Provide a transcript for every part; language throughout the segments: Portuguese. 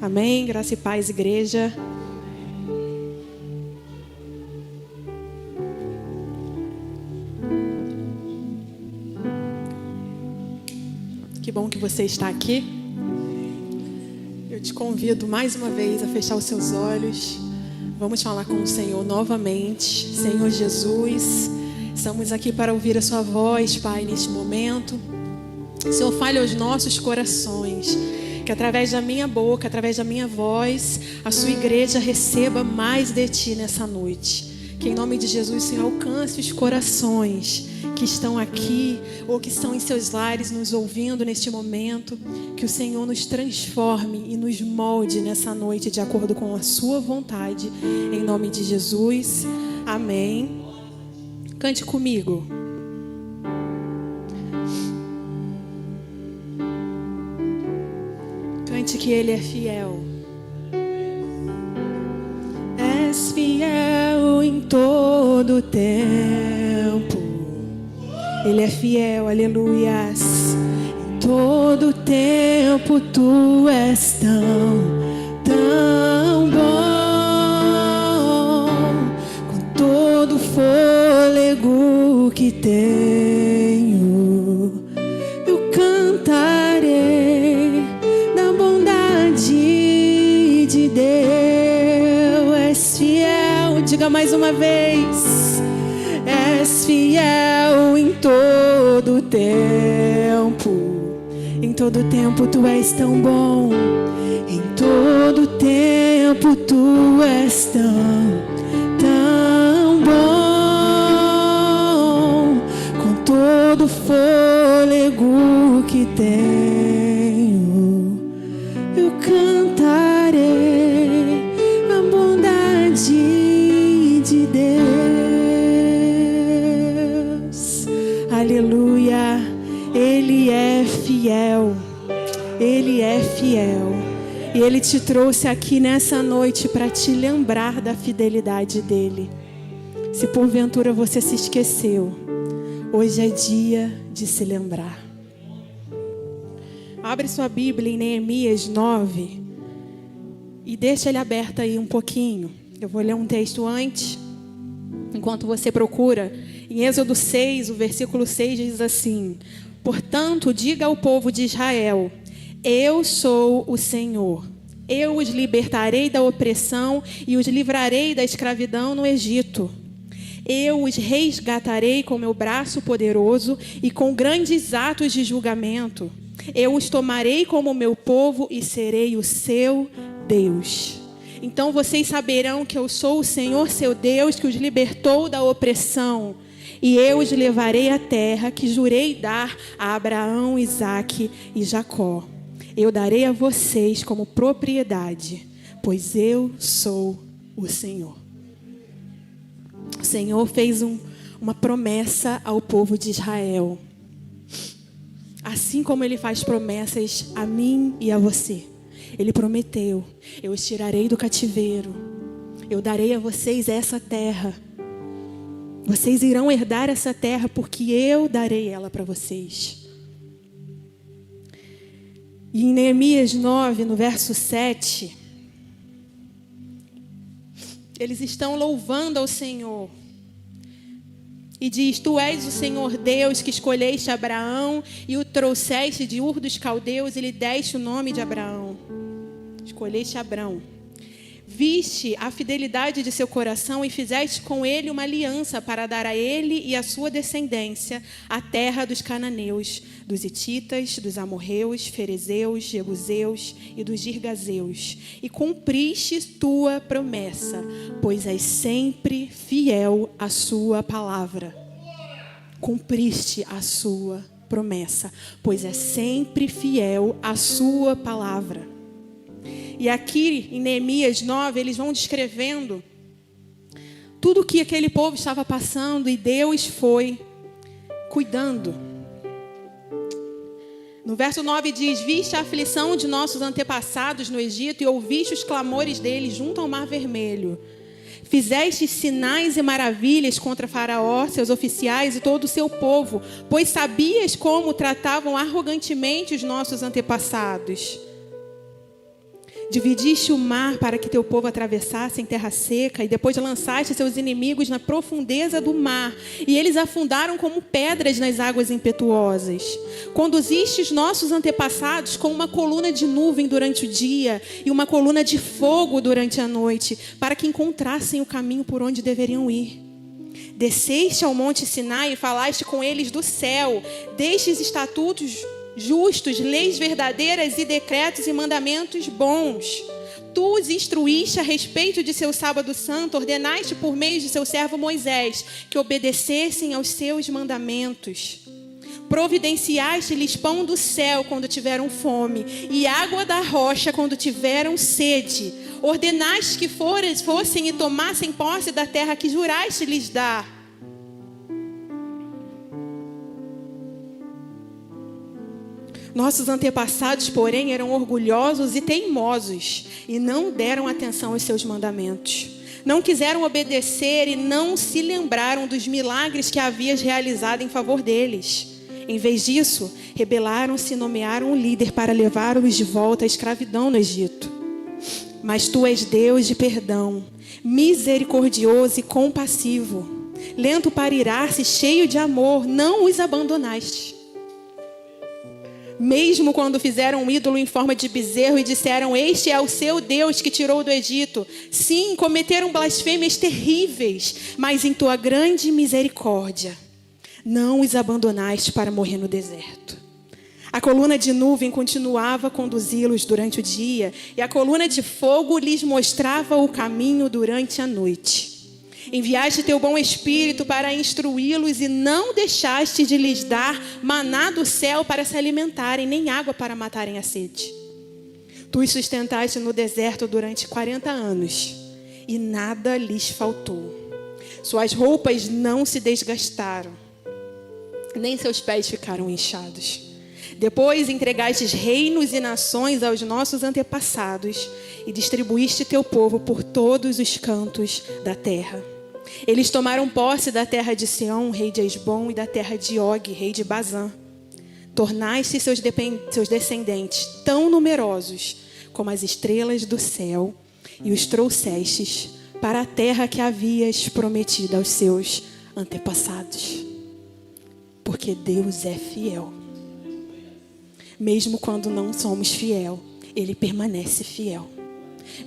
Amém? Graça e paz, igreja. Que bom que você está aqui. Eu te convido mais uma vez a fechar os seus olhos. Vamos falar com o Senhor novamente. Senhor Jesus, estamos aqui para ouvir a sua voz, Pai, neste momento. Senhor, fale aos nossos corações. Que através da minha boca, através da minha voz, a sua igreja receba mais de Ti nessa noite. Que em nome de Jesus, Senhor, alcance os corações que estão aqui ou que estão em seus lares nos ouvindo neste momento. Que o Senhor nos transforme e nos molde nessa noite de acordo com a sua vontade. Em nome de Jesus. Amém. Cante comigo. Cante que Ele é fiel. És fiel em todo tempo. Ele é fiel, aleluias. Em todo tempo Tu és tão bom. Com todo fôlego que tenho, eu cantarei da bondade de Deus. És fiel, diga mais uma vez. És fiel em todo tempo. Em todo tempo Tu és tão bom. Em todo tempo Tu és tão bom. Com todo fôlego que tenho, eu cantarei a bondade de Deus. Aleluia. Ele é fiel. Ele é fiel. E Ele te trouxe aqui nessa noite para te lembrar da fidelidade dEle. Se porventura você se esqueceu, hoje é dia de se lembrar. Abre sua Bíblia em Neemias 9 e deixa ele aberto aí um pouquinho. Eu vou ler um texto antes, enquanto você procura. Em Êxodo 6, o versículo 6 diz assim: portanto, diga ao povo de Israel: eu sou o Senhor. Eu os libertarei da opressão e os livrarei da escravidão no Egito. Eu os resgatarei com meu braço poderoso e com grandes atos de julgamento. Eu os tomarei como meu povo e serei o seu Deus. Então vocês saberão que eu sou o Senhor, seu Deus, que os libertou da opressão. E eu os levarei à terra que jurei dar a Abraão, Isaque e Jacó. Eu darei a vocês como propriedade, pois eu sou o Senhor. O Senhor fez uma promessa ao povo de Israel. Assim como Ele faz promessas a mim e a você. Ele prometeu: eu os tirarei do cativeiro. Eu darei a vocês essa terra. Vocês irão herdar essa terra porque eu darei ela para vocês. E em Neemias 9, no verso 7, eles estão louvando ao Senhor. E diz: tu és o Senhor Deus que escolheste Abraão e o trouxeste de Ur dos Caldeus e lhe deste o nome de Abraão. Escolheste Abraão. Viste a fidelidade de seu coração e fizeste com ele uma aliança para dar a ele e a sua descendência a terra dos cananeus, dos hititas, dos amorreus, ferezeus, jebuseus e dos girgazeus. E cumpriste tua promessa, pois és sempre fiel à sua palavra. Cumpriste a sua promessa, pois é sempre fiel à sua palavra. E aqui em Neemias 9, eles vão descrevendo tudo o que aquele povo estava passando e Deus foi cuidando. No verso 9 diz: viste a aflição de nossos antepassados no Egito e ouviste os clamores deles junto ao Mar Vermelho. Fizeste sinais e maravilhas contra Faraó, seus oficiais e todo o seu povo, pois sabias como tratavam arrogantemente os nossos antepassados. Dividiste o mar para que teu povo atravessasse em terra seca, e depois lançaste seus inimigos na profundeza do mar, e eles afundaram como pedras nas águas impetuosas. Conduziste os nossos antepassados com uma coluna de nuvem durante o dia e uma coluna de fogo durante a noite, para que encontrassem o caminho por onde deveriam ir. Desceste ao monte Sinai e falaste com eles do céu, destes estatutos justos, leis verdadeiras e decretos e mandamentos bons. Tu os instruíste a respeito de seu sábado santo, ordenaste por meio de seu servo Moisés que obedecessem aos seus mandamentos. Providenciaste-lhes pão do céu quando tiveram fome e água da rocha quando tiveram sede. Ordenaste que fossem e tomassem posse da terra que juraste lhes dar. Nossos antepassados, porém, eram orgulhosos e teimosos e não deram atenção aos seus mandamentos. Não quiseram obedecer e não se lembraram dos milagres que havias realizado em favor deles. Em vez disso, rebelaram-se e nomearam um líder para levá-los de volta à escravidão no Egito. Mas tu és Deus de perdão, misericordioso e compassivo, lento para irar-se, cheio de amor, não os abandonaste. Mesmo quando fizeram um ídolo em forma de bezerro e disseram, este é o seu Deus que tirou do Egito. Sim, cometeram blasfêmias terríveis, mas em tua grande misericórdia, não os abandonaste para morrer no deserto. A coluna de nuvem continuava a conduzi-los durante o dia, e a coluna de fogo lhes mostrava o caminho durante a noite. Enviaste teu bom Espírito para instruí-los e não deixaste de lhes dar maná do céu para se alimentarem, nem água para matarem a sede. Tu os sustentaste no deserto durante 40 anos e nada lhes faltou. Suas roupas não se desgastaram, nem seus pés ficaram inchados. Depois entregastes reinos e nações aos nossos antepassados e distribuíste teu povo por todos os cantos da terra. Eles tomaram posse da terra de Sião, rei de Hesbom, e da terra de Og, rei de Bazã. Tornaste seus descendentes tão numerosos como as estrelas do céu e os trouxestes para a terra que havias prometido aos seus antepassados. Porque Deus é fiel. Mesmo quando não somos fiel, Ele permanece fiel.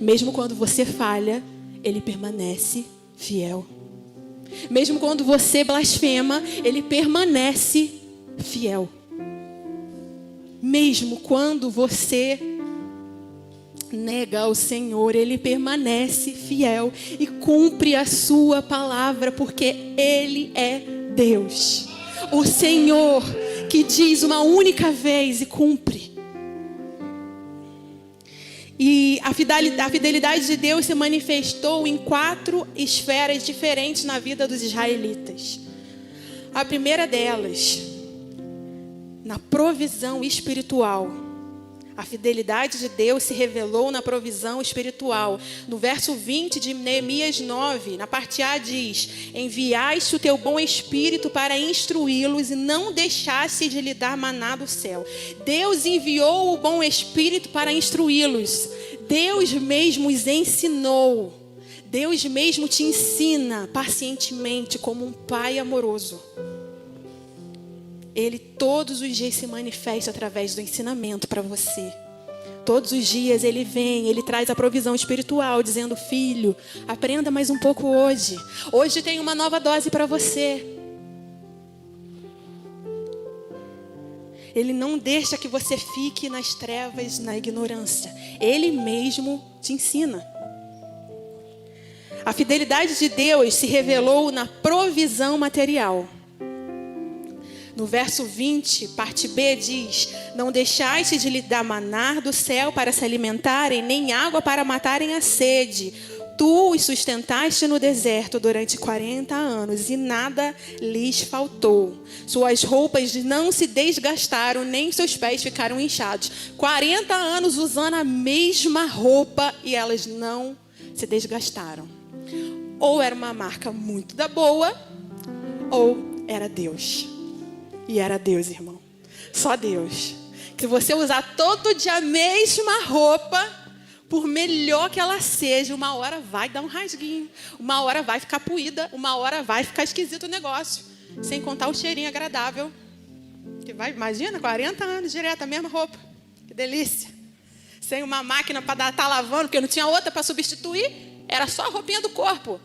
Mesmo quando você falha, Ele permanece fiel. Mesmo quando você blasfema, Ele permanece fiel. Mesmo quando você nega ao Senhor, Ele permanece fiel e cumpre a sua palavra, porque Ele é Deus. O Senhor que diz uma única vez e cumpre. E a fidelidade de Deus se manifestou em 4 esferas diferentes na vida dos israelitas. A primeira delas, na provisão espiritual. A fidelidade de Deus se revelou na provisão espiritual. No verso 20 de Neemias 9, na parte A diz: enviaste o teu bom Espírito para instruí-los e não deixaste de lhe dar maná do céu. Deus enviou o bom Espírito para instruí-los. Deus mesmo os ensinou. Deus mesmo te ensina pacientemente como um pai amoroso. Ele todos os dias se manifesta através do ensinamento para você. Todos os dias Ele vem, Ele traz a provisão espiritual, dizendo: filho, aprenda mais um pouco hoje. Hoje tem uma nova dose para você. Ele não deixa que você fique nas trevas, na ignorância. Ele mesmo te ensina. A fidelidade de Deus se revelou na provisão material. No verso 20, parte B diz: não deixaste de lhe dar maná do céu para se alimentarem, nem água para matarem a sede. Tu os sustentaste no deserto durante 40 anos e nada lhes faltou. Suas roupas não se desgastaram, nem seus pés ficaram inchados. 40 anos usando a mesma roupa e elas não se desgastaram. Ou era uma marca muito da boa, ou era Deus. E era Deus, irmão. Só Deus. Se você usar todo dia a mesma roupa, Por melhor que ela seja, uma hora vai dar um rasguinho, uma hora vai ficar puída, uma hora vai ficar esquisito o negócio. Sem contar o cheirinho agradável. Que vai, imagina, 40 anos direto, a mesma roupa. Que delícia. Sem uma máquina para estar lavando, porque não tinha outra para substituir. Era só a roupinha do corpo.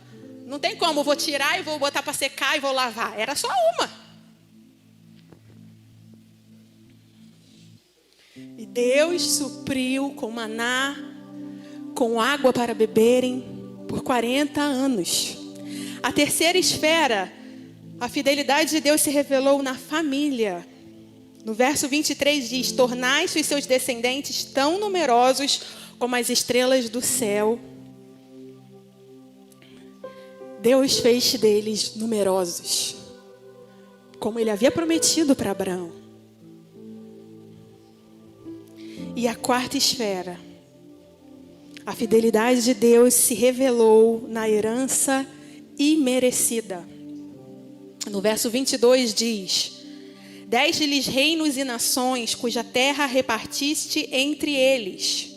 Não tem como, eu vou tirar e vou botar para secar e vou lavar. Era só uma. E Deus supriu com maná, com água para beberem por 40 anos. A terceira esfera, a fidelidade de Deus se revelou na família. No verso 23 diz: tornai-se os seus descendentes tão numerosos como as estrelas do céu. Deus fez deles numerosos, como Ele havia prometido para Abraão. E a quarta esfera, a fidelidade de Deus se revelou na herança imerecida. No verso 22 diz: deste-lhes reinos e nações, cuja terra repartiste entre eles.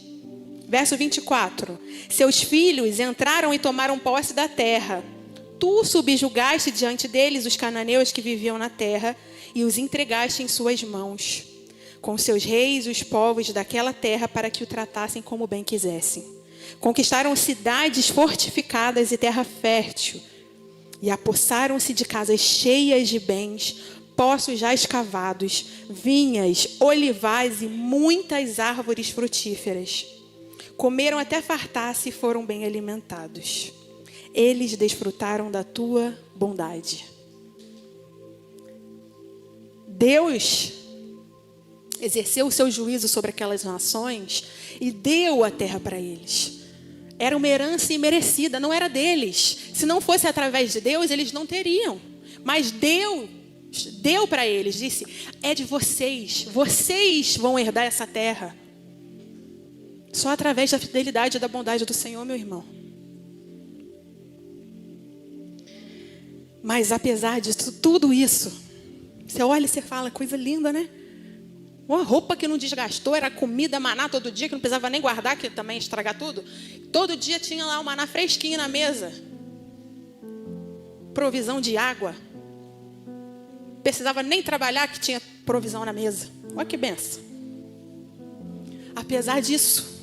Verso 24: seus filhos entraram e tomaram posse da terra. Tu subjugaste diante deles os cananeus que viviam na terra e os entregaste em suas mãos, com seus reis, os povos daquela terra, para que o tratassem como bem quisessem. Conquistaram cidades fortificadas e terra fértil, e apossaram-se de casas cheias de bens, poços já escavados, vinhas, olivais e muitas árvores frutíferas. Comeram até fartar-se e foram bem alimentados. Eles desfrutaram da tua bondade. Deus exerceu o seu juízo sobre aquelas nações e deu a terra para eles. Era uma herança imerecida, não era deles. Se não fosse através de Deus, eles não teriam. Mas Deus deu para eles, disse: é de vocês, vocês vão herdar essa terra. Só através da fidelidade e da bondade do Senhor, meu irmão. Mas apesar de tudo isso, você olha e você fala: coisa linda, né? Uma roupa que não desgastou, era comida, maná todo dia, que não precisava nem guardar, que também ia estragar tudo. Todo dia tinha lá o maná fresquinho na mesa. Provisão de água. Precisava nem trabalhar, que tinha provisão na mesa. Olha que benção. Apesar disso,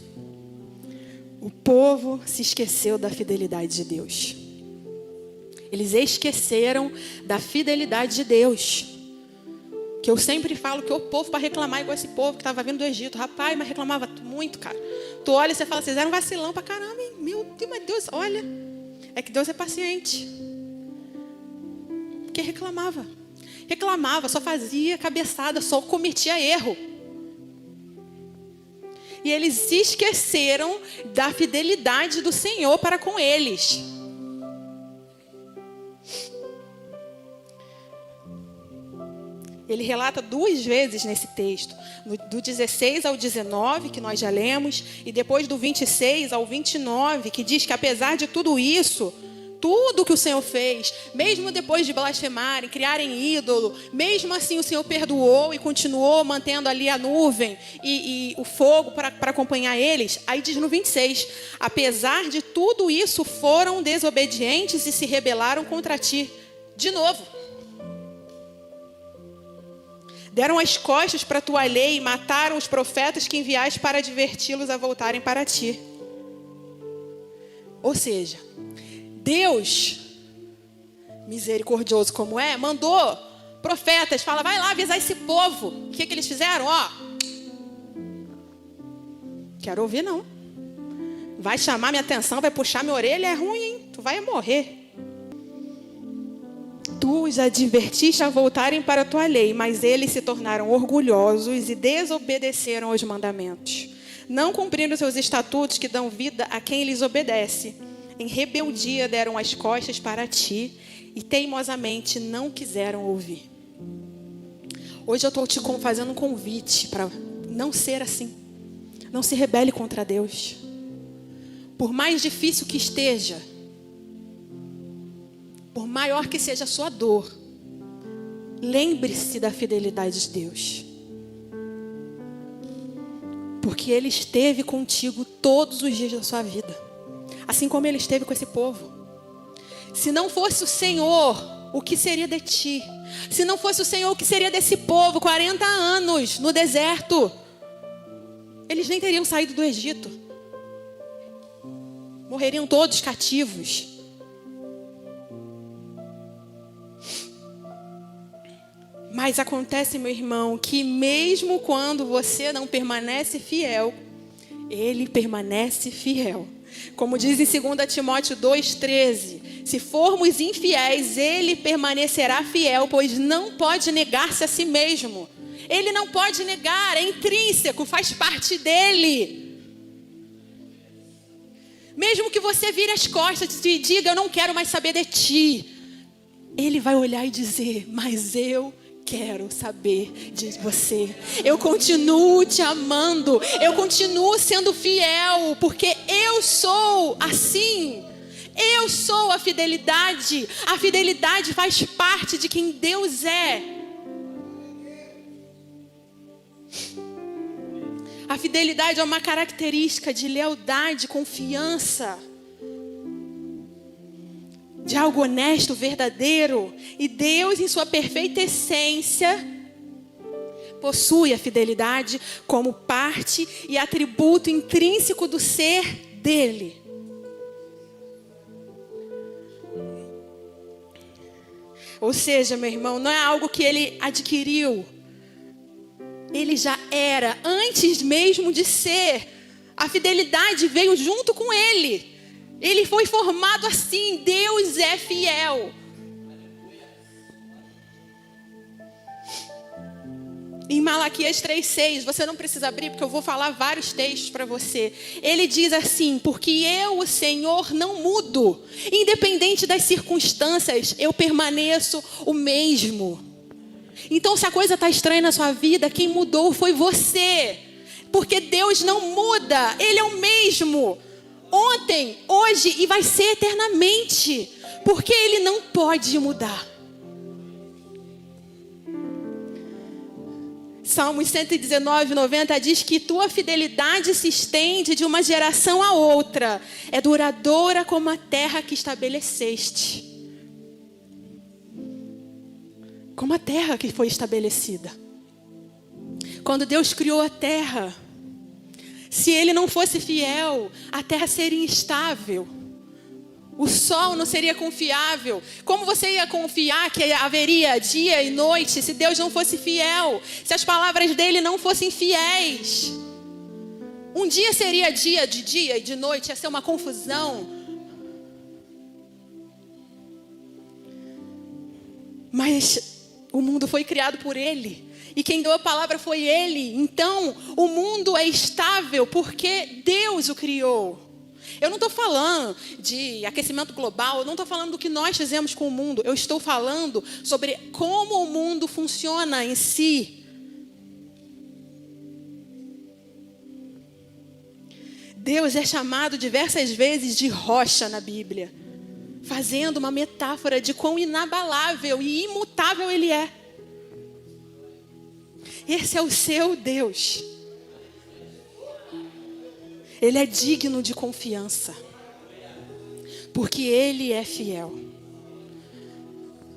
o povo se esqueceu da fidelidade de Deus. Eles esqueceram da fidelidade de Deus. Que eu sempre falo que o povo para reclamar igual esse povo que estava vindo do Egito. Rapaz, mas reclamava muito, cara. Tu olha e você fala: vocês eram vacilão para caramba, hein? Meu Deus, mas Deus, olha. É que Deus é paciente. Porque reclamava. Reclamava, só fazia cabeçada, só cometia erro. E eles se esqueceram da fidelidade do Senhor para com eles. Ele relata 2 vezes nesse texto, do 16 ao 19, que nós já lemos, e depois do 26 ao 29, que diz que apesar de tudo isso, tudo que o Senhor fez, mesmo depois de blasfemarem, criarem ídolo, mesmo assim o Senhor perdoou e continuou mantendo ali a nuvem e o fogo para acompanhar eles. Aí diz no 26, apesar de tudo isso, foram desobedientes e se rebelaram contra ti. De novo. Deram as costas para a tua lei e mataram os profetas que enviaste para adverti-los a voltarem para ti. Ou seja, Deus, misericordioso como é, mandou profetas, fala: vai lá avisar esse povo. O que eles fizeram? Quero ouvir não. Vai chamar minha atenção, vai puxar minha orelha, é ruim, hein? Tu vai morrer. Tu os advertiste a voltarem para a tua lei, mas eles se tornaram orgulhosos e desobedeceram aos mandamentos. Não cumpriram seus estatutos que dão vida a quem lhes obedece. Em rebeldia deram as costas para ti e teimosamente não quiseram ouvir. Hoje eu estou te fazendo um convite para não ser assim. Não se rebele contra Deus. Por mais difícil que esteja, por maior que seja a sua dor, lembre-se da fidelidade de Deus. Porque Ele esteve contigo todos os dias da sua vida. Assim como Ele esteve com esse povo. Se não fosse o Senhor, o que seria de ti? Se não fosse o Senhor, o que seria desse povo? 40 anos no deserto. Eles nem teriam saído do Egito. Morreriam todos cativos. Mas acontece, meu irmão, que mesmo quando você não permanece fiel, Ele permanece fiel. Como diz em 2 Timóteo 2,13, se formos infiéis, Ele permanecerá fiel, pois não pode negar-se a si mesmo. Ele não pode negar, é intrínseco, faz parte dele. Mesmo que você vire as costas e diga, eu não quero mais saber de ti, Ele vai olhar e dizer, mas eu quero saber de você. Eu continuo te amando. Eu continuo sendo fiel. Porque eu sou assim. Eu sou a fidelidade. A fidelidade faz parte de quem Deus é. A fidelidade é uma característica de lealdade, confiança, de algo honesto, verdadeiro. E Deus, em sua perfeita essência, possui a fidelidade como parte e atributo intrínseco do ser dele. Ou seja, meu irmão, não é algo que ele adquiriu. Ele já era, antes mesmo de ser. A fidelidade veio junto com ele. Ele foi formado assim. Deus é fiel. Em Malaquias 3,6, você não precisa abrir, porque eu vou falar vários textos para você. Ele diz assim, porque eu, o Senhor, não mudo. Independente das circunstâncias, eu permaneço o mesmo. Então, se a coisa está estranha na sua vida, quem mudou foi você. Porque Deus não muda, Ele é o mesmo. Ontem, hoje e vai ser eternamente. Porque Ele não pode mudar. Salmos 119, 90 diz que tua fidelidade se estende de uma geração a outra. É duradoura como a terra que estabeleceste. Como a terra que foi estabelecida. Quando Deus criou a terra, se Ele não fosse fiel, a terra seria instável. O sol não seria confiável. Como você ia confiar que haveria dia e noite se Deus não fosse fiel? Se as palavras dele não fossem fiéis? Um dia seria dia e de noite ia ser uma confusão. Mas o mundo foi criado por ele. E quem deu a palavra foi ele. Então o mundo é estável porque Deus o criou. Eu não estou falando de aquecimento global, eu não estou falando do que nós fizemos com o mundo. Eu estou falando sobre como o mundo funciona em si. Deus é chamado diversas vezes de rocha na Bíblia, fazendo uma metáfora de quão inabalável e imutável Ele é. Esse é o seu Deus. Ele é digno de confiança. Porque Ele é fiel.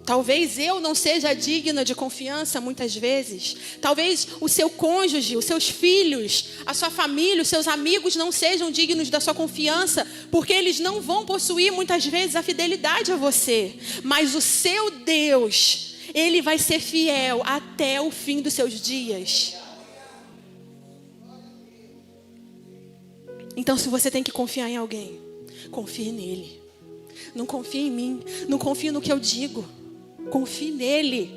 Talvez eu não seja digna de confiança muitas vezes. Talvez o seu cônjuge, os seus filhos, a sua família, os seus amigos não sejam dignos da sua confiança. Porque eles não vão possuir muitas vezes a fidelidade a você. Mas o seu Deus, Ele vai ser fiel até o fim dos seus dias. Então, se você tem que confiar em alguém, confie nele. Não confie em mim. Não confie no que eu digo. Confie nele.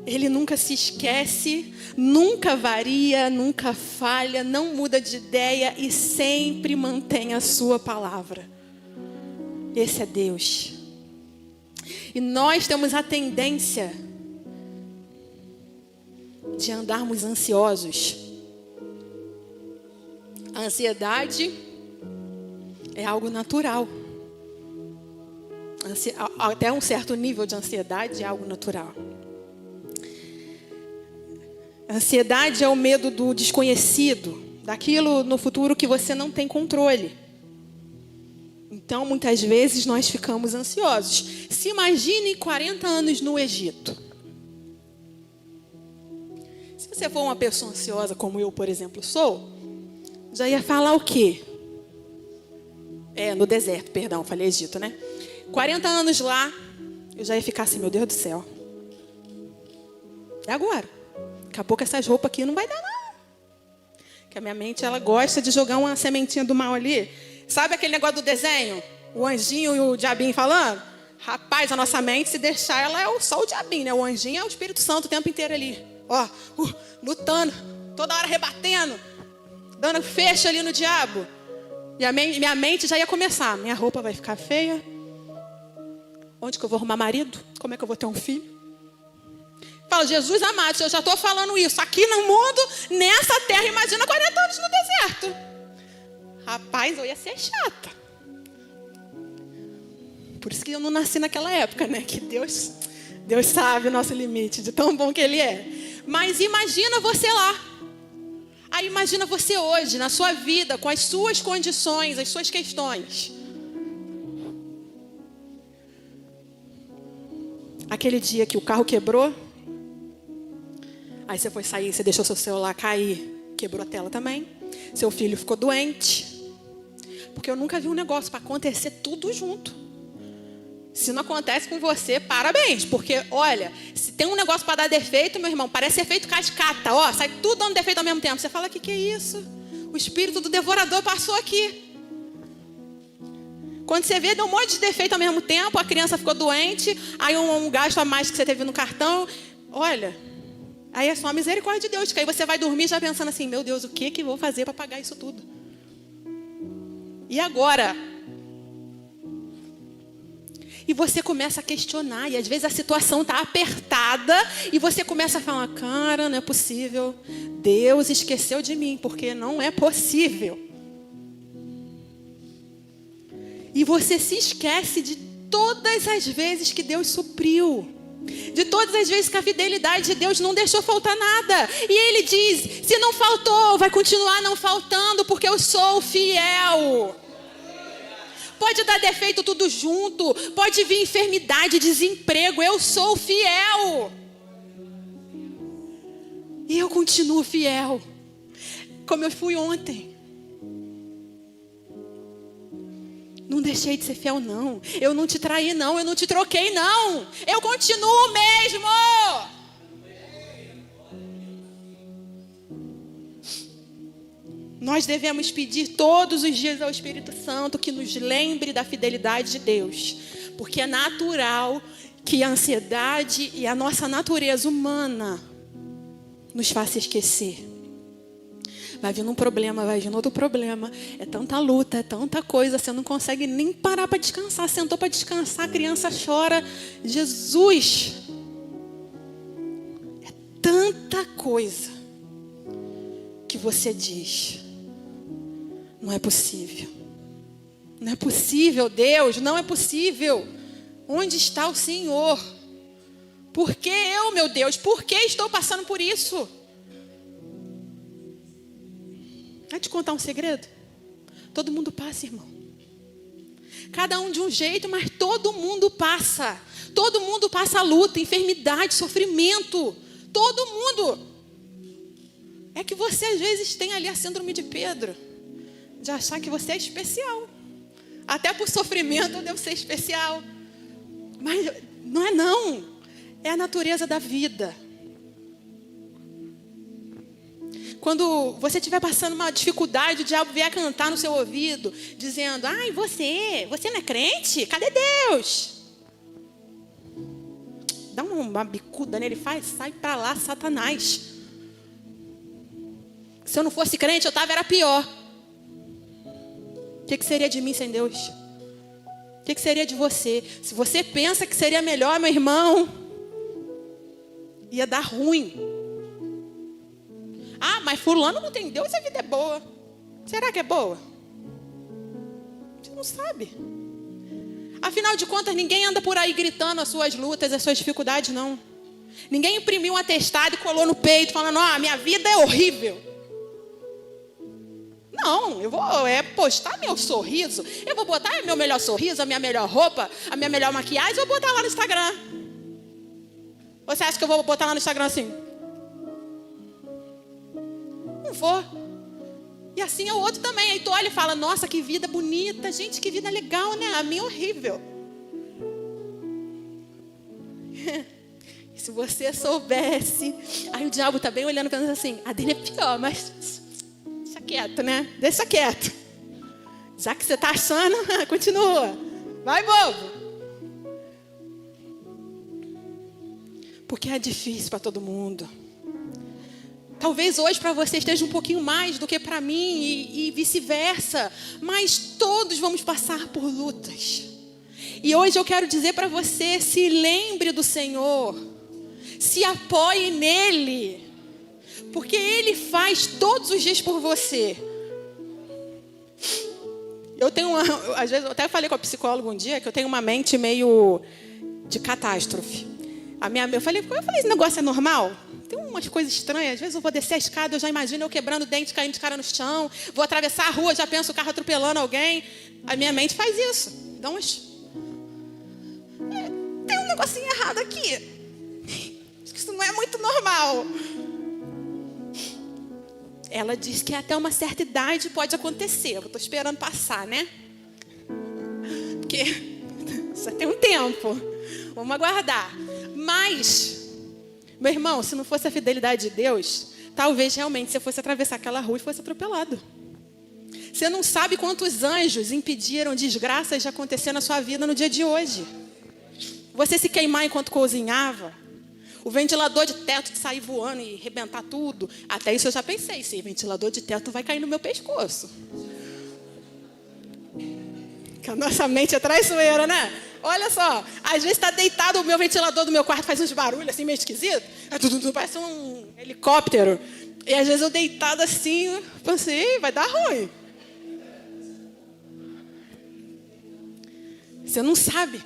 Ele nunca se esquece, nunca varia, nunca falha, não muda de ideia e sempre mantém a sua palavra. Esse é Deus. E nós temos a tendência de andarmos ansiosos. A ansiedade é algo natural. Até um certo nível de ansiedade é algo natural. A ansiedade é o medo do desconhecido, daquilo no futuro que você não tem controle. Então, muitas vezes, nós ficamos ansiosos. Se imagine 40 anos no Egito. Se você for uma pessoa ansiosa, como eu, por exemplo, sou, já ia falar o quê? No deserto, perdão, falei Egito, né? 40 anos lá, eu já ia ficar assim, meu Deus do céu. É agora. Daqui a pouco essas roupas aqui não vai dar, não. Porque a minha mente, ela gosta de jogar uma sementinha do mal ali. Sabe aquele negócio do desenho? O anjinho e o diabinho falando? Rapaz, a nossa mente, se deixar, ela é só o diabinho, né? O anjinho é o Espírito Santo o tempo inteiro ali. Ó, lutando, toda hora rebatendo, dando fecho ali no diabo. E a minha mente já ia começar. Minha roupa vai ficar feia. Onde que eu vou arrumar marido? Como é que eu vou ter um filho? Fala, Jesus amado, eu já estou falando isso. Aqui no mundo, nessa terra, imagina 40 anos no deserto. Rapaz, eu ia ser chata. Por isso que eu não nasci naquela época, né? Que Deus sabe o nosso limite, de tão bom que Ele é. Mas imagina você lá. Aí imagina você hoje, na sua vida, com as suas condições, as suas questões. Aquele dia que o carro quebrou, aí você foi sair, você deixou seu celular cair, quebrou a tela também. Seu filho ficou doente. Porque eu nunca vi um negócio para acontecer tudo junto. Se não acontece com você, parabéns. Porque, olha, se tem um negócio para dar defeito, meu irmão, parece efeito cascata. Ó, sai tudo dando defeito ao mesmo tempo. Você fala, que é isso? O espírito do devorador passou aqui. Quando você vê, deu um monte de defeito ao mesmo tempo, a criança ficou doente, aí um gasto a mais que você teve no cartão. Olha, aí é só a misericórdia de Deus. Que aí você vai dormir já pensando assim, meu Deus, o que eu vou fazer para pagar isso tudo? E agora? E você começa a questionar, e às vezes a situação está apertada, e você começa a falar, cara, não é possível, Deus esqueceu de mim, porque não é possível. E você se esquece de todas as vezes que Deus supriu, de todas as vezes que a fidelidade de Deus não deixou faltar nada. E Ele diz, se não faltou, vai continuar não faltando, porque eu sou fiel. Pode dar defeito tudo junto, pode vir enfermidade, desemprego, eu sou fiel. E eu continuo fiel, como eu fui ontem. Não deixei de ser fiel, não. Eu não te traí, não. Eu não te troquei, não. Eu continuo mesmo. Nós devemos pedir todos os dias ao Espírito Santo que nos lembre da fidelidade de Deus. Porque é natural que a ansiedade e a nossa natureza humana nos faça esquecer. Vai vindo um problema, vai vindo outro problema. É tanta luta, é tanta coisa. Você não consegue nem parar para descansar. Sentou para descansar, a criança chora. Jesus! É tanta coisa que você diz. Não é possível. Não é possível, Deus. Não é possível. Onde está o Senhor? Por que eu, meu Deus? Por que estou passando por isso? Vai te contar um segredo? Todo mundo passa, irmão. Cada um de um jeito, mas todo mundo passa. Todo mundo passa luta, enfermidade, sofrimento. Todo mundo. É que você às vezes tem ali a síndrome de Pedro, de achar que você é especial. Até por sofrimento eu devo ser especial. Mas não é não. É a natureza da vida. Quando você estiver passando uma dificuldade, o diabo vier cantar no seu ouvido, dizendo, ai, você não é crente? Cadê Deus? Dá uma bicuda nele, sai pra lá, Satanás. Se eu não fosse crente, era pior. O que seria de mim sem Deus? O que seria de você? Se você pensa que seria melhor, meu irmão, ia dar ruim. Ah, mas fulano não tem Deus, a vida é boa. Será que é boa? Você não sabe. Afinal de contas, ninguém anda por aí gritando as suas lutas, as suas dificuldades, não. Ninguém imprimiu um atestado e colou no peito falando, minha vida é horrível. Não, eu vou postar meu sorriso. Eu vou botar meu melhor sorriso, a minha melhor roupa, a minha melhor maquiagem, eu vou botar lá no Instagram. Você acha que eu vou botar lá no Instagram assim? Não vou. E assim é o outro também. Aí tu olha e fala, nossa, que vida bonita. Gente, que vida legal, né? A minha é horrível. E se você soubesse. Aí o diabo tá bem olhando pensando assim, a dele é pior, mas deixa quieto, né? Deixa quieto. Já que você tá achando, continua. Vai, bobo. Porque é difícil para todo mundo. Talvez hoje para você esteja um pouquinho mais do que para mim e vice-versa. Mas todos vamos passar por lutas. E hoje eu quero dizer para você, se lembre do Senhor. Se apoie nele. Porque Ele faz todos os dias por você. Às vezes, eu até falei com a psicóloga um dia que eu tenho uma mente meio de catástrofe. Eu falei, esse negócio é normal? Tem umas coisas estranhas. Às vezes eu vou descer a escada, eu já imagino eu quebrando o dente, caindo de cara no chão. Vou atravessar a rua, já penso o carro atropelando alguém. A minha mente faz isso. Tem um negocinho errado aqui. Isso não é muito normal. Ela diz que até uma certa idade pode acontecer. Eu estou esperando passar, né? Porque só tem um tempo. Vamos aguardar. Mas, meu irmão, se não fosse a fidelidade de Deus, talvez realmente você fosse atravessar aquela rua e fosse atropelado. Você não sabe quantos anjos impediram desgraças de acontecer na sua vida no dia de hoje. Você se queimar enquanto cozinhava. O ventilador de teto de sair voando e arrebentar tudo. Até isso eu já pensei. Esse ventilador de teto vai cair no meu pescoço. Que a nossa mente é traiçoeira, né? Olha só. Às vezes está deitado, o meu ventilador do meu quarto faz uns barulhos assim meio esquisitos. Parece um helicóptero. E às vezes eu deitado assim, pensei, vai dar ruim. Você não sabe.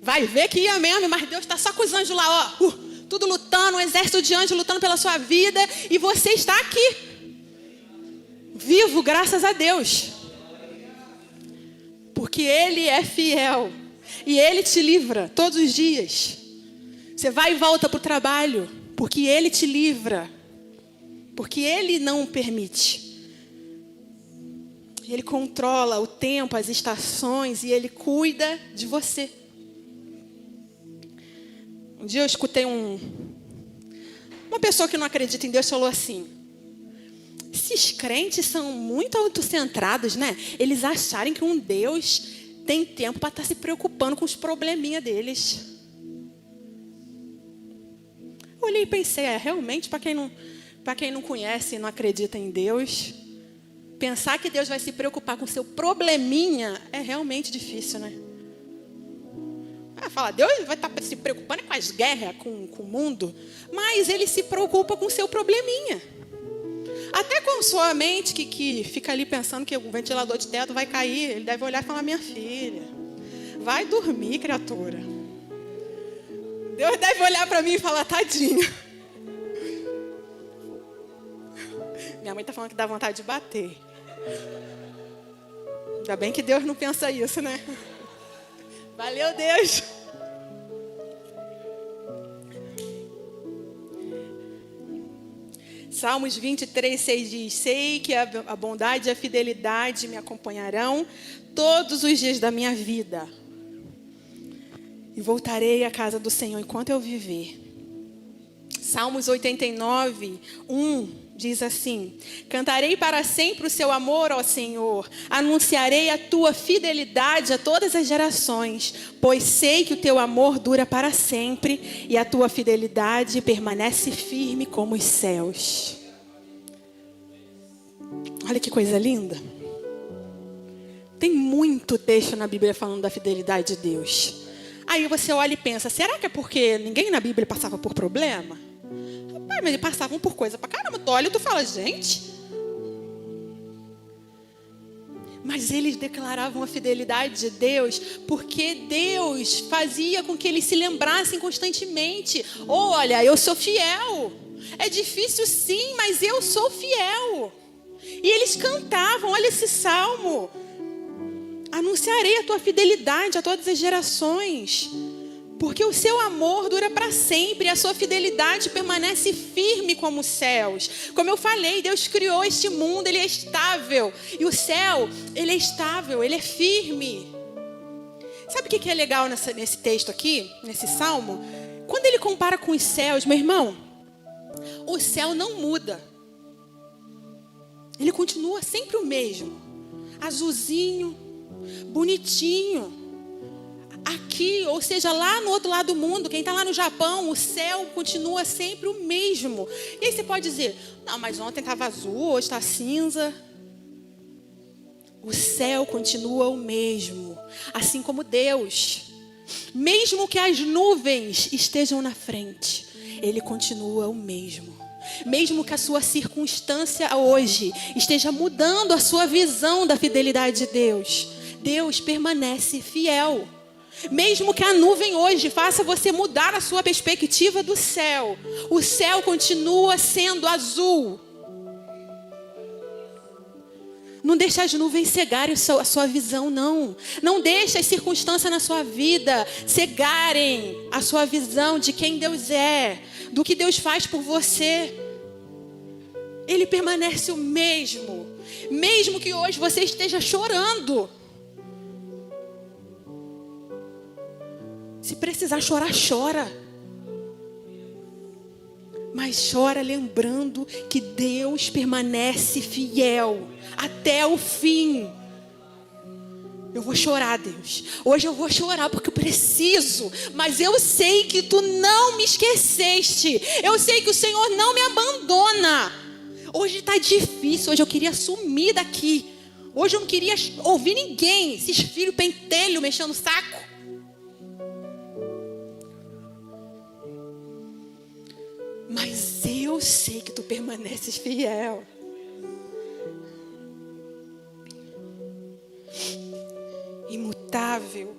Vai ver que ia mesmo, mas Deus está só com os anjos lá, ó. Tudo lutando, um exército de anjos lutando pela sua vida. E você está aqui. Vivo, graças a Deus. Porque Ele é fiel. E Ele te livra todos os dias. Você vai e volta para o trabalho. Porque Ele te livra. Porque Ele não permite. Ele controla o tempo, as estações. E Ele cuida de você. Um dia eu escutei uma pessoa que não acredita em Deus falou assim: esses crentes são muito autocentrados, né? Eles acharem que um Deus tem tempo para estar se preocupando com os probleminhas deles. Eu olhei e pensei, realmente, para quem não conhece e não acredita em Deus, pensar que Deus vai se preocupar com o seu probleminha é realmente difícil, né? Fala, Deus vai estar se preocupando com as guerras, com o mundo, mas Ele se preocupa com o seu probleminha. Até com sua mente que fica ali pensando que o ventilador de teto vai cair, Ele deve olhar e falar, minha filha, vai dormir, criatura. Deus deve olhar para mim e falar, tadinha. Minha mãe está falando que dá vontade de bater. Ainda bem que Deus não pensa isso, né? Valeu, Deus. Salmos 23:6 diz: sei que a bondade e a fidelidade me acompanharão todos os dias da minha vida. E voltarei à casa do Senhor enquanto eu viver. Salmos 89:1 diz assim: cantarei para sempre o seu amor, ó Senhor. Anunciarei a tua fidelidade a todas as gerações, pois sei que o teu amor dura para sempre e a tua fidelidade permanece firme como os céus. Olha que coisa linda. Tem muito texto na Bíblia falando da fidelidade de Deus. Aí você olha e pensa, será que é porque ninguém na Bíblia passava por problema? Mas eles passavam por coisa pra caramba. Tu olha e tu fala, gente. Mas eles declaravam a fidelidade de Deus porque Deus fazia com que eles se lembrassem constantemente. Olha, eu sou fiel. É difícil sim, mas eu sou fiel. E eles cantavam, olha esse salmo. Anunciarei a tua fidelidade a todas as gerações. Porque o seu amor dura para sempre, e a sua fidelidade permanece firme como os céus. Como eu falei, Deus criou este mundo, ele é estável. E o céu, ele é estável, ele é firme. Sabe o que é legal nesse texto aqui, nesse salmo? Quando ele compara com os céus, meu irmão, o céu não muda. Ele continua sempre o mesmo. Azulzinho, bonitinho. Aqui, ou seja, lá no outro lado do mundo, quem está lá no Japão, o céu continua sempre o mesmo. E aí você pode dizer, não, mas ontem estava azul, hoje está cinza. O céu continua o mesmo, assim como Deus. Mesmo que as nuvens estejam na frente, Ele continua o mesmo. Mesmo que a sua circunstância hoje esteja mudando a sua visão da fidelidade de Deus, Deus permanece fiel. Mesmo que a nuvem hoje faça você mudar a sua perspectiva do céu, o céu continua sendo azul. Não deixe as nuvens cegarem a sua visão, não. Não deixe as circunstâncias na sua vida cegarem a sua visão de quem Deus é, do que Deus faz por você. Ele permanece o mesmo. Mesmo que hoje você esteja chorando. Se precisar chorar, chora. Mas chora lembrando que Deus permanece fiel até o fim. Eu vou chorar, Deus. Hoje eu vou chorar porque eu preciso. Mas eu sei que Tu não me esqueceste. Eu sei que o Senhor não me abandona. Hoje está difícil. Hoje eu queria sumir daqui. Hoje eu não queria ouvir ninguém. Esses filhos pentelho mexendo o saco. Mas eu sei que Tu permaneces fiel. Imutável.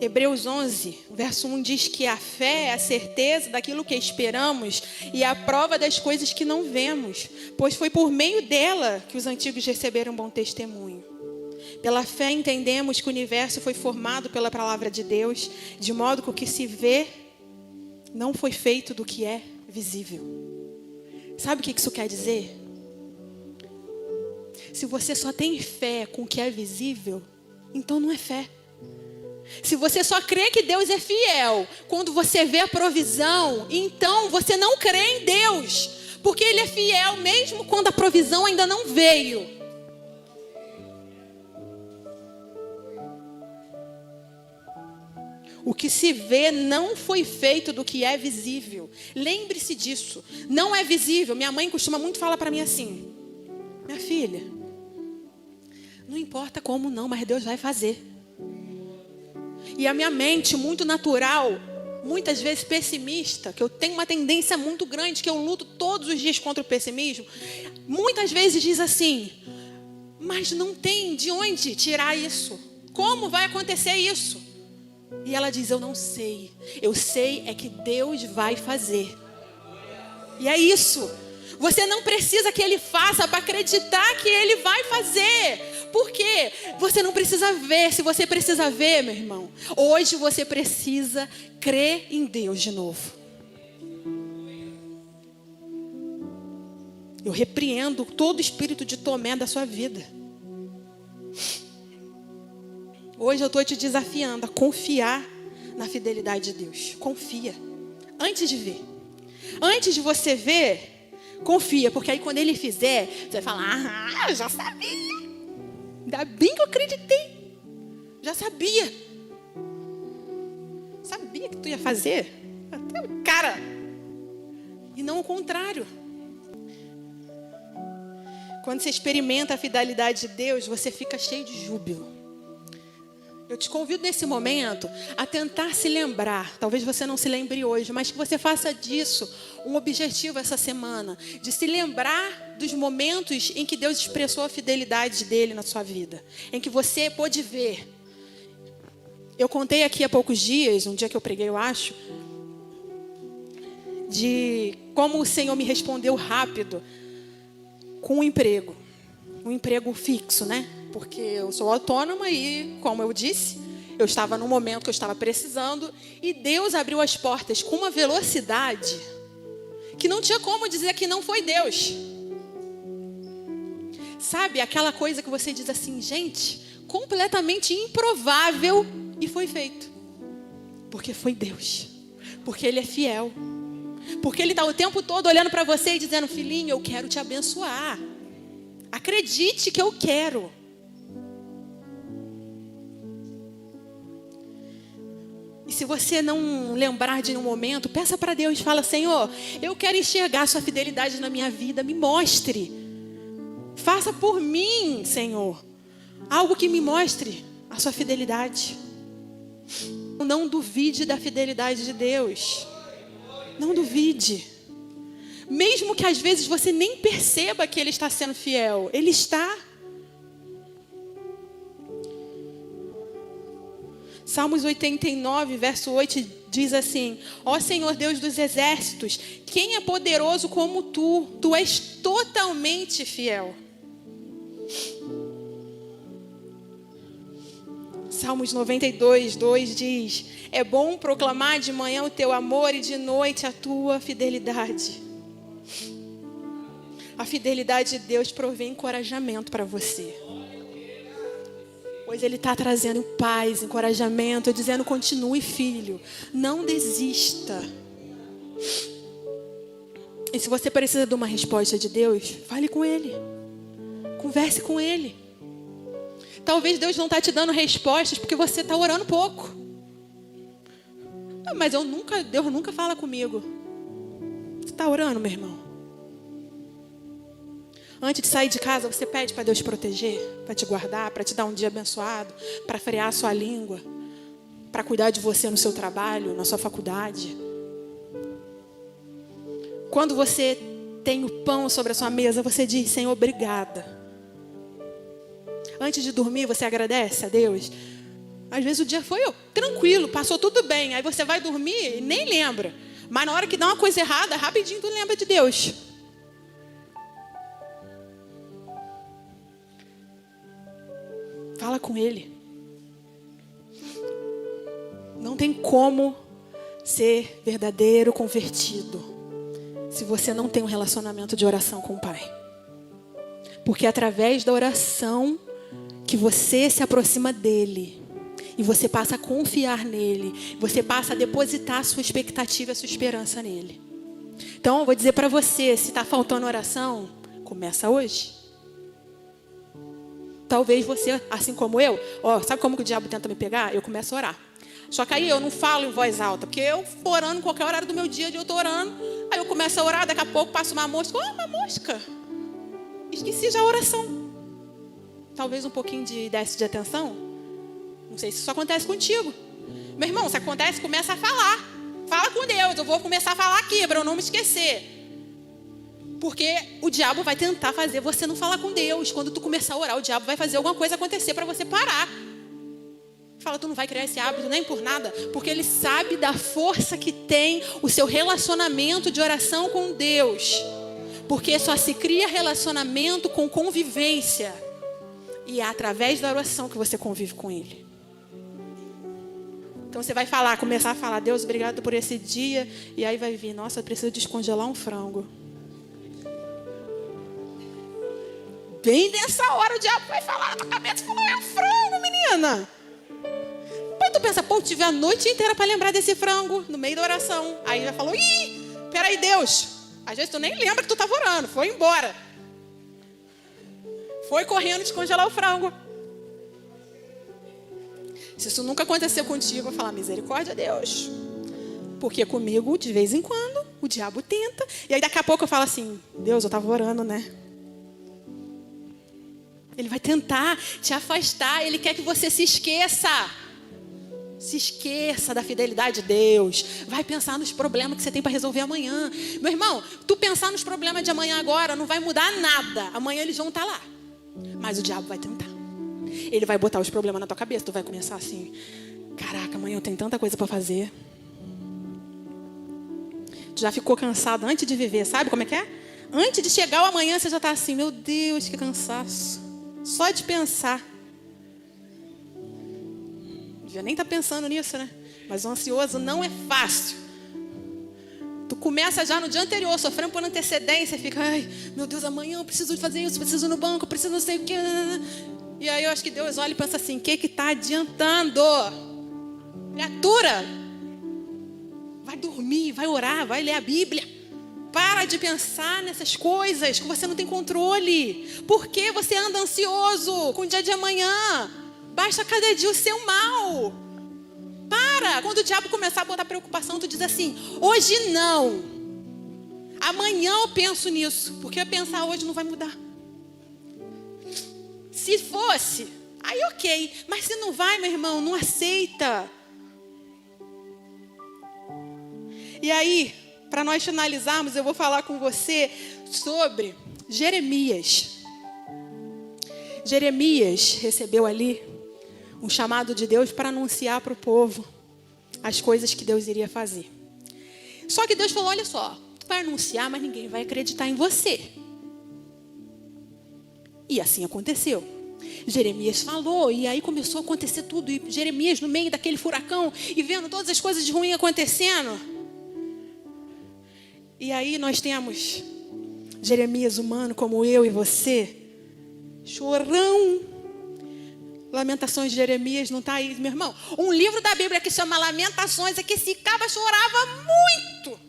Hebreus 11, verso 1 diz que a fé é a certeza daquilo que esperamos e a prova das coisas que não vemos, pois foi por meio dela que os antigos receberam bom testemunho. Pela fé entendemos que o universo foi formado pela palavra de Deus, de modo que o que se vê não foi feito do que é visível. Sabe o que isso quer dizer? Se você só tem fé com o que é visível, então não é fé. Se você só crê que Deus é fiel quando você vê a provisão, então você não crê em Deus, porque Ele é fiel mesmo quando a provisão ainda não veio. O que se vê não foi feito do que é visível. Lembre-se disso. Não é visível. Minha mãe costuma muito falar para mim assim: minha filha, não importa como não, mas Deus vai fazer. E a minha mente muito natural, muitas vezes pessimista, que eu tenho uma tendência muito grande, que eu luto todos os dias contra o pessimismo, muitas vezes diz assim: mas não tem de onde tirar isso. Como vai acontecer isso? E ela diz: eu não sei. Eu sei é que Deus vai fazer. E é isso. Você não precisa que Ele faça para acreditar que Ele vai fazer. Por quê? Você não precisa ver. Se você precisa ver, meu irmão, hoje você precisa crer em Deus de novo. Eu repreendo todo espírito de Tomé da sua vida. Hoje eu estou te desafiando a confiar na fidelidade de Deus. Confia. Antes de ver. Antes de você ver, confia. Porque aí quando Ele fizer, você vai falar: eu já sabia. Ainda bem que eu acreditei. Já sabia. Sabia que tu ia fazer. Até o cara. E não o contrário. Quando você experimenta a fidelidade de Deus, você fica cheio de júbilo. Eu te convido nesse momento a tentar se lembrar, talvez você não se lembre hoje, mas que você faça disso um objetivo essa semana, de se lembrar dos momentos em que Deus expressou a fidelidade dele na sua vida, em que você pôde ver. Eu contei aqui há poucos dias, um dia que eu preguei, eu acho, de como o Senhor me respondeu rápido com um emprego fixo, né? Porque eu sou autônoma e, como eu disse, eu estava num momento que eu estava precisando e Deus abriu as portas com uma velocidade que não tinha como dizer que não foi Deus. Sabe, aquela coisa que você diz assim, gente, completamente improvável e foi feito. Porque foi Deus. Porque Ele é fiel. Porque Ele está o tempo todo olhando para você e dizendo, filhinho, eu quero te abençoar. Acredite que eu quero. E se você não lembrar de um momento, peça para Deus, fala, Senhor, eu quero enxergar a sua fidelidade na minha vida, me mostre. Faça por mim, Senhor, algo que me mostre a sua fidelidade. Não duvide da fidelidade de Deus. Não duvide. Mesmo que às vezes você nem perceba que Ele está sendo fiel, Ele está. Salmos 89, verso 8 diz assim, ó Senhor Deus dos exércitos, quem é poderoso como tu? Tu és totalmente fiel. Salmos 92, 2 diz, é bom proclamar de manhã o teu amor e de noite a tua fidelidade. A fidelidade de Deus provém encorajamento para você. Pois Ele está trazendo paz, encorajamento, dizendo, continue, filho. Não desista. E se você precisa de uma resposta de Deus, fale com Ele. Converse com Ele. Talvez Deus não está te dando respostas porque você está orando pouco. Mas Deus nunca fala comigo. Você está orando, meu irmão? Antes de sair de casa, você pede para Deus proteger, para te guardar, para te dar um dia abençoado, para frear a sua língua, para cuidar de você no seu trabalho, na sua faculdade. Quando você tem o pão sobre a sua mesa, você diz, Senhor, obrigada. Antes de dormir, você agradece a Deus. Às vezes o dia foi tranquilo, passou tudo bem. Aí você vai dormir e nem lembra. Mas na hora que dá uma coisa errada, rapidinho tu lembra de Deus. Fala com Ele. Não tem como ser verdadeiro convertido se você não tem um relacionamento de oração com o Pai. Porque é através da oração que você se aproxima dEle. E você passa a confiar nele. Você passa a depositar a sua expectativa, a sua esperança nele. Então eu vou dizer para você, se está faltando oração, começa hoje. Talvez você, assim como eu, sabe como que o diabo tenta me pegar? Eu começo a orar. Só que aí eu não falo em voz alta, porque eu estou orando em qualquer horário do meu dia, eu estou orando, aí eu começo a orar, daqui a pouco passa uma mosca, uma mosca. Esqueci já a oração. Talvez um pouquinho de déficit de atenção. Não sei se isso acontece contigo. Meu irmão, se acontece, começa a falar. Fala com Deus, eu vou começar a falar aqui, para eu não me esquecer. Porque o diabo vai tentar fazer você não falar com Deus. Quando tu começar a orar, o diabo vai fazer alguma coisa acontecer para você parar. Fala, tu não vai criar esse hábito nem por nada. Porque ele sabe da força que tem o seu relacionamento de oração com Deus. Porque só se cria relacionamento com convivência. E é através da oração que você convive com Ele. Então você vai começar a falar, Deus, obrigado por esse dia. E aí vai vir, nossa, eu preciso descongelar um frango. Bem nessa hora o diabo vai falar na tua cabeça, é um frango, menina. Aí tu pensa, tive a noite inteira para lembrar desse frango, no meio da oração. Aí já falou, peraí, Deus. Às vezes tu nem lembra que tu estava orando, foi embora. Foi correndo descongelar o frango. Se isso nunca aconteceu contigo, eu vou falar, misericórdia, Deus. Porque comigo, de vez em quando, o diabo tenta. E aí daqui a pouco eu falo assim, Deus, eu estava orando, né? Ele vai tentar te afastar. Ele quer que você se esqueça. Se esqueça da fidelidade de Deus. Vai pensar nos problemas que você tem para resolver amanhã. Meu irmão, tu pensar nos problemas de amanhã agora não vai mudar nada. Amanhã eles vão estar lá. Mas o diabo vai tentar. Ele vai botar os problemas na tua cabeça. Tu vai começar assim: caraca, amanhã eu tenho tanta coisa para fazer. Tu já ficou cansado antes de viver, sabe como é que é? Antes de chegar o amanhã, você já está assim: meu Deus, que cansaço. Só de pensar. Já nem está pensando nisso, né? Mas o ansioso não é fácil. Tu começa já no dia anterior, sofrendo por antecedência, fica: ai, meu Deus, amanhã eu preciso de fazer isso, preciso ir no banco, preciso não sei o quê. E aí eu acho que Deus olha e pensa assim: o que está adiantando? Criatura, vai dormir, vai orar, vai ler a Bíblia. Para de pensar nessas coisas que você não tem controle. Por que você anda ansioso com o dia de amanhã? Basta cada dia o seu mal. Para. Quando o diabo começar a botar preocupação, tu diz assim: hoje não. Amanhã eu penso nisso. Porque eu pensar hoje não vai mudar. Se fosse, aí ok. Mas se não vai, meu irmão, não aceita. E aí, para nós finalizarmos, eu vou falar com você sobre Jeremias. Jeremias recebeu ali um chamado de Deus para anunciar para o povo as coisas que Deus iria fazer. Só que Deus falou: olha só, tu vai anunciar, mas ninguém vai acreditar em você. E assim aconteceu. Jeremias falou, e aí começou a acontecer tudo. E Jeremias no meio daquele furacão e vendo todas as coisas de ruim acontecendo. E aí nós temos Jeremias humano como eu e você, chorão. Lamentações de Jeremias não está aí, meu irmão. Um livro da Bíblia que chama Lamentações é que esse cabra chorava muito.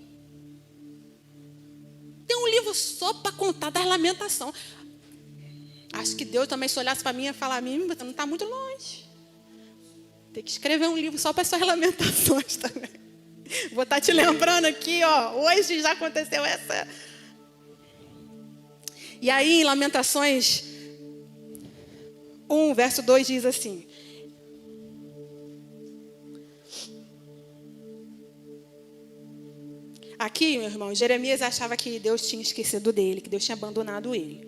Tem um livro só para contar das lamentações. Acho que Deus também, se olhasse para mim, ia falar: a mim, você não está muito longe. Tem que escrever um livro só para as suas lamentações também. Vou estar te lembrando aqui, ó. Hoje já aconteceu essa. E aí, em Lamentações 1, verso 2 diz assim: aqui, meu irmão, Jeremias achava que Deus tinha esquecido dele, que Deus tinha abandonado ele.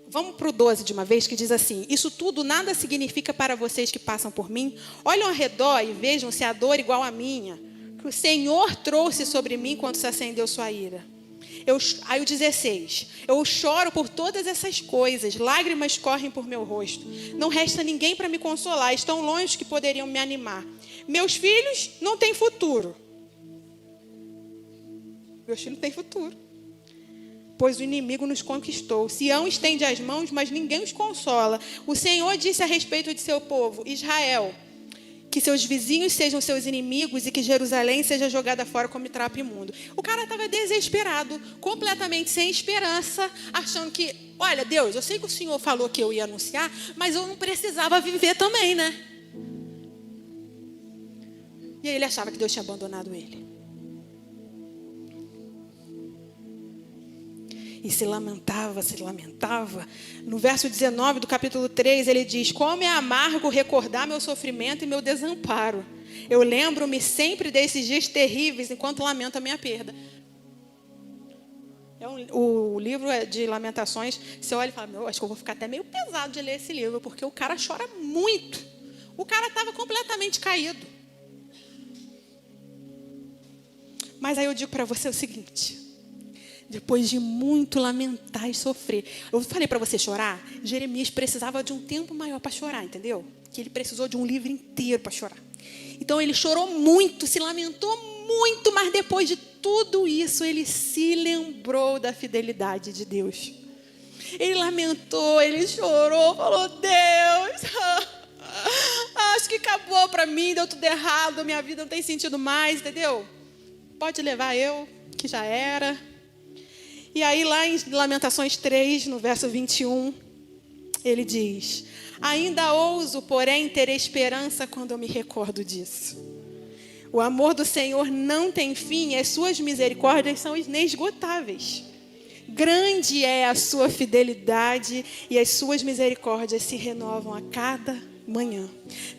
Vamos para o 12 de uma vez, que diz assim: isso tudo nada significa para vocês que passam por mim? Olhem ao redor e vejam se há dor igual à minha, que o Senhor trouxe sobre mim quando se acendeu sua ira. Aí o 16: eu choro por todas essas coisas, lágrimas correm por meu rosto. Não resta ninguém para me consolar, estão longe que poderiam me animar. Meus filhos não têm futuro. Meus filhos não têm futuro. Pois o inimigo nos conquistou. Sião estende as mãos, mas ninguém os consola. O Senhor disse a respeito de seu povo, Israel: que seus vizinhos sejam seus inimigos e que Jerusalém seja jogada fora como trapo imundo. O cara estava desesperado, completamente sem esperança, achando que: olha, Deus, eu sei que o Senhor falou que eu ia anunciar, mas eu não precisava viver também, né? E aí ele achava que Deus tinha abandonado ele. E se lamentava. No verso 19 do capítulo 3, ele diz: como é amargo recordar meu sofrimento e meu desamparo. Eu lembro-me sempre desses dias terríveis enquanto lamento a minha perda. O livro de Lamentações, você olha e fala: acho que eu vou ficar até meio pesado de ler esse livro, porque o cara chora muito. O cara estava completamente caído. Mas aí eu digo para você o seguinte: depois de muito lamentar e sofrer, eu falei para você chorar. Jeremias precisava de um tempo maior para chorar, entendeu? Que ele precisou de um livro inteiro para chorar. Então ele chorou muito, se lamentou muito, mas depois de tudo isso, ele se lembrou da fidelidade de Deus. Ele lamentou, ele chorou, falou: Deus, acho que acabou para mim, deu tudo errado, minha vida não tem sentido mais, entendeu? Pode levar eu, que já era. E aí lá em Lamentações 3, no verso 21, ele diz: ainda ouso, porém, ter esperança quando eu me recordo disso. O amor do Senhor não tem fim, as suas misericórdias são inesgotáveis. Grande é a sua fidelidade e as suas misericórdias se renovam a cada manhã.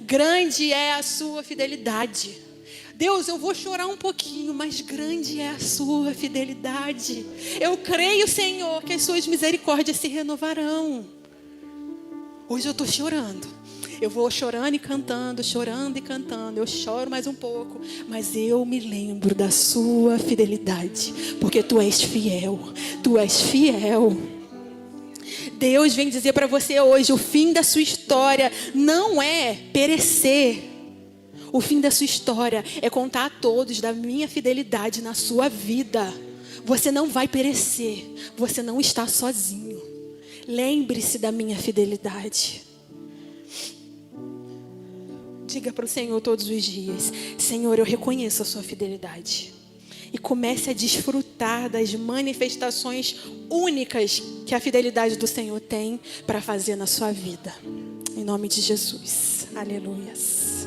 Grande é a sua fidelidade. Deus, eu vou chorar um pouquinho, mas grande é a sua fidelidade. Eu creio, Senhor, que as suas misericórdias se renovarão. Hoje eu estou chorando. Eu vou chorando e cantando, chorando e cantando. Eu choro mais um pouco, mas eu me lembro da sua fidelidade, porque tu és fiel. Tu és fiel. Deus vem dizer para você hoje, o fim da sua história não é perecer. O fim da sua história é contar a todos da minha fidelidade na sua vida. Você não vai perecer. Você não está sozinho. Lembre-se da minha fidelidade. Diga para o Senhor todos os dias: Senhor, eu reconheço a sua fidelidade. E comece a desfrutar das manifestações únicas que a fidelidade do Senhor tem para fazer na sua vida. Em nome de Jesus. Aleluias.